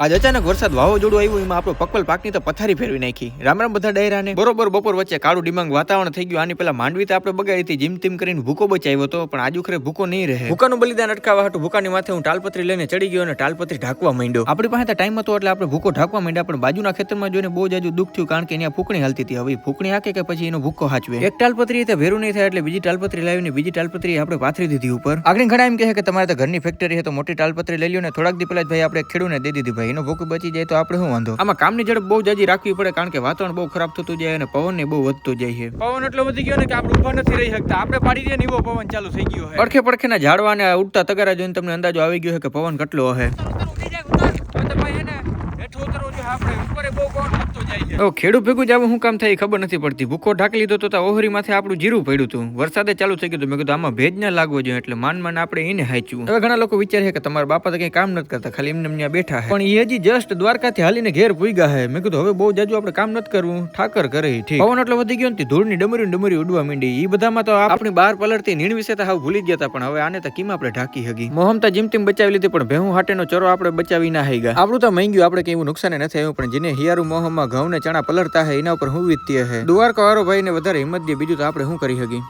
આજ અચાનક વરસાદ વાવાઝોડું આવ્યું એમાં આપણો પકવલ પાકની તો પથારી ફેરવી નાખી. રામ રામ બધા ડાયરાને. બરોબર બપોર વચ્ચે કાળું ડિમાંગ વાતાવરણ થઈ ગયું. આની પેલા માંડવી તો આપણે બગાડી હતી, જીમ તીમ કરીને ભૂકો બચાવ્યો હતો, પણ આજુ ખરે ભૂકો નહીં રહે. ભૂકાનું બલિદાન અટકાવવા હતું ભૂકાની માથે હું ટાલપત્રી લઈને ચડી ગયો અને ટાલપત્રી ઢાંકવા માંડ્યો. આપણી પાસે ટાઈમ હતો એટલે આપણે ભૂકો ઢાંકવા માંડ્યા, પણ બાજુના ખેતરમાં જોઈને બહુ જાજુ દુઃખ થયું, કારણ કે અહીંયા ફૂકણી હાલતી હતી. હવે ફૂકણી હાકે કે પછી એનો ભૂકો હાચવે. એક ટાલપત્રી તે ભેરું નહીં થાય એટલે બીજી ટાલપત્રી લાવીને બીજી ટાલપત્રી આપણે પાથરી દીધી ઉપર. આગળ ઘણા એમ કહે કે તમારે તો ઘરની ફેક્ટરી છે તો મોટી ટાલપત્રી લઈ લ્યો ને. થોડાક દી પહેલા જ ભાઈ આપણે ખેડૂને દે દીધી. ભાઈ એનો ભૂકો બચી જાય તો આપણે શું વાંધો. આમાં કામની ઝડપ બહુ જાજી રાખવી પડે, કારણ કે વાતાવરણ બહુ ખરાબ થતું જાય અને પવન બહુ વધતો જાય છે. પવન એટલો વધી ગયો ને કે આપણે ઉભા નથી રહી શકતા. આપણે પાડી દઈએ ને એવો પવન ચાલુ થઈ ગયો છે. પડખે પડખેના ઝાડવા ને ઉડતા તગારા જોઈને તમને અંદાજો આવી ગયો છે કે પવન કેટલો હશે. ખેડૂત ભેગું જ આવું શું કામ થાય ખબર નથી પડતી. ભૂકો ઢાંકી લીધો તો ઓહરી માથે આપણું જીરું પડ્યું હતું. વરસાદે ચાલુ થઈ ગયું. મેં કીધું આમાં ભેજ ના લાગવો જોઈએ એટલે માન આપણે એને હાચ્યું. હવે ઘણા લોકો વિચારે કે તમારા બાપા તો કઈ કામ નથી કરતા, ખાલી એમને ત્યાં બેઠા છે. પણ એ હજી જસ્ટ દ્વારકાથી હાલીને ઘેર પૂગ્યા છે. મેં કીધું હવે બહુ જાજુ આપણે કામ નથી કરવું, ઠાકર કરે. ઠીક પવન એટલો વધી ગયો ને ધૂળની ડમરી ઉડવા માંડી. એ બધામાં તો આપણી બહાર પલળતી નીણ વિશે તો હાવ ભૂલી ગયા હતા, પણ હવે આને તો કેમ આપણે ઢાંકી હગી. મોહમતા જીમ ટીમ બચાવી લીધી, પણ ભેહું હાટેનો ચરો આપણે બચાવી ના હઈ ગયા. આપણું તો મહી ગયું, આપણે કઈ એવું નુકસાન નથી આવ્યું, પણ જેને હિયારું મોહમાં ઘઉં ને ચણા પલળતા હે એના ઉપર હું વીતતી હે. દ્વારકા વાળો ભાઈ ને વધારે હિંમત દે, બીજું તો આપણે શું કરી હગી.